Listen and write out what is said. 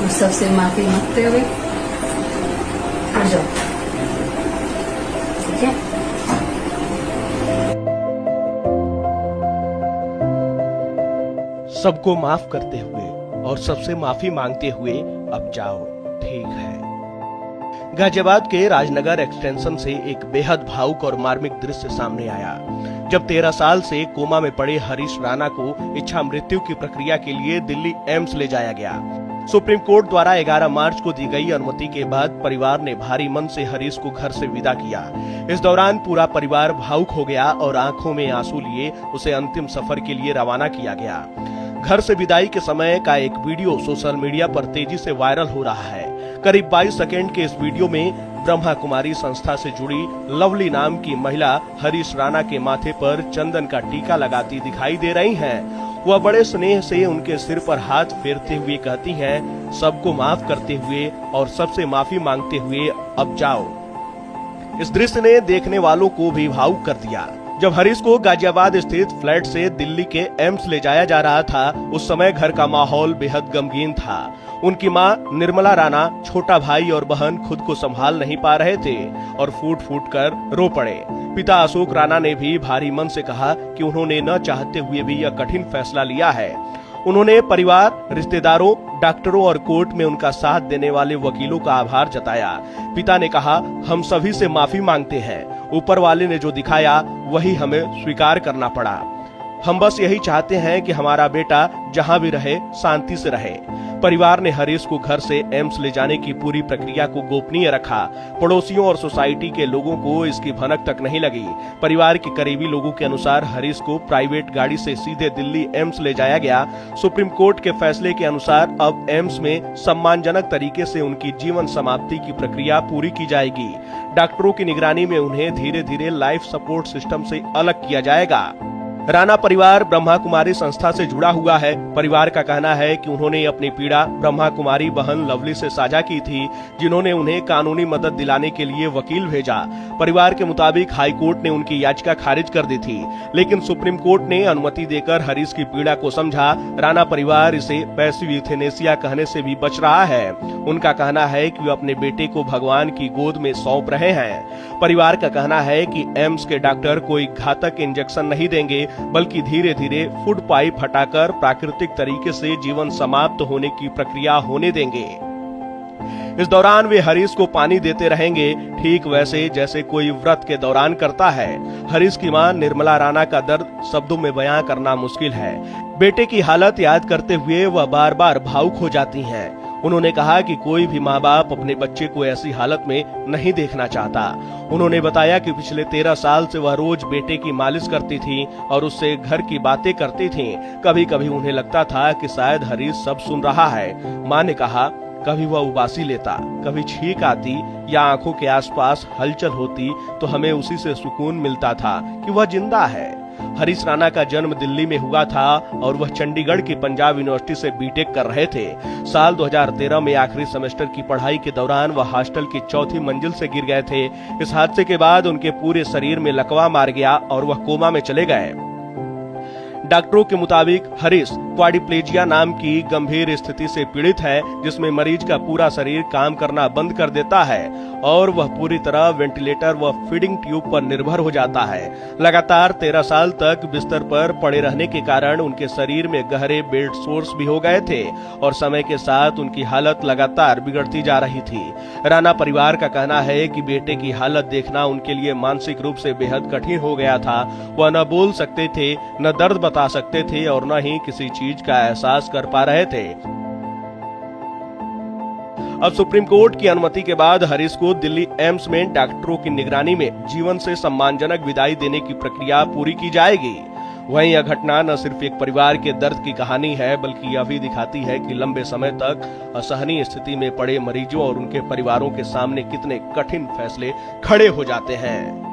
और सबसे माफी मांगते हुए उठ जाओ, ठीक है। सबको माफ करते हुए और सबसे माफी मांगते हुए अब जाओ, ठीक है। गाजियाबाद के राजनगर एक्सटेंशन से एक बेहद भावुक और मार्मिक दृश्य सामने आया, जब 13 साल से कोमा में पड़े हरीश राणा को इच्छा मृत्यु की प्रक्रिया के लिए दिल्ली एम्स ले जाया गया। सुप्रीम कोर्ट द्वारा 11 मार्च को दी गई अनुमति के बाद परिवार ने भारी मन से हरीश को घर से विदा किया। इस दौरान पूरा परिवार भावुक हो गया और आंखों में आंसू लिए उसे अंतिम सफर के लिए रवाना किया गया। घर से विदाई के समय का एक वीडियो सोशल मीडिया पर तेजी से वायरल हो रहा है। करीब 22 सेकंड के इस वीडियो में ब्रह्मा कुमारी संस्था से जुड़ी लवली नाम की महिला हरीश राणा के माथे पर चंदन का टीका लगाती दिखाई दे रही हैं। वह बड़े स्नेह से उनके सिर पर हाथ फेरते हुए कहती हैं, सबको माफ करते हुए और सबसे माफी मांगते हुए अब जाओ। इस दृश्य ने देखने वालों को भी भावुक कर दिया। जब हरीश को गाजियाबाद स्थित फ्लैट से दिल्ली के एम्स ले जाया जा रहा था, उस समय घर का माहौल बेहद गमगीन था। उनकी मां निर्मला राणा, छोटा भाई और बहन खुद को संभाल नहीं पा रहे थे और फूट फूट कर रो पड़े। पिता अशोक राणा ने भी भारी मन से कहा कि उन्होंने न चाहते हुए भी यह कठिन फैसला लिया है। उन्होंने परिवार, रिश्तेदारों, डॉक्टरों और कोर्ट में उनका साथ देने वाले वकीलों का आभार जताया। पिता ने कहा, हम सभी से माफी मांगते हैं। ऊपर वाले ने जो दिखाया वही हमें स्वीकार करना पड़ा। हम बस यही चाहते हैं कि हमारा बेटा जहां भी रहे शांति से रहे। परिवार ने हरीश को घर से एम्स ले जाने की पूरी प्रक्रिया को गोपनीय रखा। पड़ोसियों और सोसाइटी के लोगों को इसकी भनक तक नहीं लगी। परिवार के करीबी लोगों के अनुसार हरीश को प्राइवेट गाड़ी से सीधे दिल्ली एम्स ले जाया गया। सुप्रीम कोर्ट के फैसले के अनुसार अब एम्स में सम्मानजनक तरीके से उनकी जीवन समाप्ति की प्रक्रिया पूरी की जाएगी। डॉक्टरों की निगरानी में उन्हें धीरे धीरे लाइफ सपोर्ट सिस्टम से अलग किया जाएगा। राणा परिवार ब्रह्मा कुमारी संस्था से जुड़ा हुआ है। परिवार का कहना है कि उन्होंने अपनी पीड़ा ब्रह्मा कुमारी बहन लवली से साझा की थी, जिन्होंने उन्हें कानूनी मदद दिलाने के लिए वकील भेजा। परिवार के मुताबिक हाई कोर्ट ने उनकी याचिका खारिज कर दी थी, लेकिन सुप्रीम कोर्ट ने अनुमति देकर हरीश की पीड़ा को समझा। राणा परिवार इसे पैसिव यूथेनेसिया कहने से भी बच रहा है। उनका कहना है कि वे अपने बेटे को भगवान की गोद में सौंप रहे हैं। परिवार का कहना है कि एम्स के डॉक्टर कोई घातक इंजेक्शन नहीं देंगे, बल्कि धीरे धीरे फूड पाइप हटाकर प्राकृतिक तरीके से जीवन समाप्त होने की प्रक्रिया होने देंगे। इस दौरान वे हरीश को पानी देते रहेंगे, ठीक वैसे जैसे कोई व्रत के दौरान करता है। हरीश की मां निर्मला राणा का दर्द शब्दों में बयां करना मुश्किल है। बेटे की हालत याद करते हुए वह बार बार भावुक हो जाती हैं। उन्होंने कहा कि कोई भी माँ बाप अपने बच्चे को ऐसी हालत में नहीं देखना चाहता। उन्होंने बताया कि पिछले 13 साल से वह रोज बेटे की मालिश करती थी और उससे घर की बातें करती थी। कभी कभी उन्हें लगता था कि शायद हरीश सब सुन रहा है। माँ ने कहा, कभी वह उबासी लेता, कभी छींक आती या आंखों के आसपास हलचल होती तो हमें उसी से सुकून मिलता था कि वह जिंदा है। हरीश राणा का जन्म दिल्ली में हुआ था और वह चंडीगढ़ की पंजाब यूनिवर्सिटी से बीटेक कर रहे थे। साल 2013 में आखिरी सेमेस्टर की पढ़ाई के दौरान वह हॉस्टल की 4थी मंजिल से गिर गए थे। इस हादसे के बाद उनके पूरे शरीर में लकवा मार गया और वह कोमा में चले गए। डॉक्टरों के मुताबिक हरीश क्वाड्रिप्लेजिया नाम की गंभीर स्थिति से पीड़ित है, जिसमें मरीज का पूरा शरीर काम करना बंद कर देता है और वह पूरी तरह वेंटिलेटर व फीडिंग ट्यूब पर निर्भर हो जाता है। लगातार 13 साल तक बिस्तर पर पड़े रहने के कारण उनके शरीर में गहरे ब्लड सोर्स भी हो गए थे और समय के साथ उनकी हालत लगातार बिगड़ती जा रही थी। राणा परिवार का कहना है कि बेटे की हालत देखना उनके लिए मानसिक रूप से बेहद कठिन हो गया था। वह न बोल सकते थे, न दर्द बता सकते थे और न ही किसी चीज का एहसास कर पा रहे थे। अब सुप्रीम कोर्ट की अनुमति के बाद हरीश को दिल्ली एम्स में डॉक्टरों की निगरानी में जीवन से सम्मानजनक विदाई देने की प्रक्रिया पूरी की जाएगी। वहीं यह घटना न सिर्फ एक परिवार के दर्द की कहानी है, बल्कि यह भी दिखाती है कि लंबे समय तक असहनीय स्थिति में पड़े मरीजों और उनके परिवारों के सामने कितने कठिन फैसले खड़े हो जाते हैं।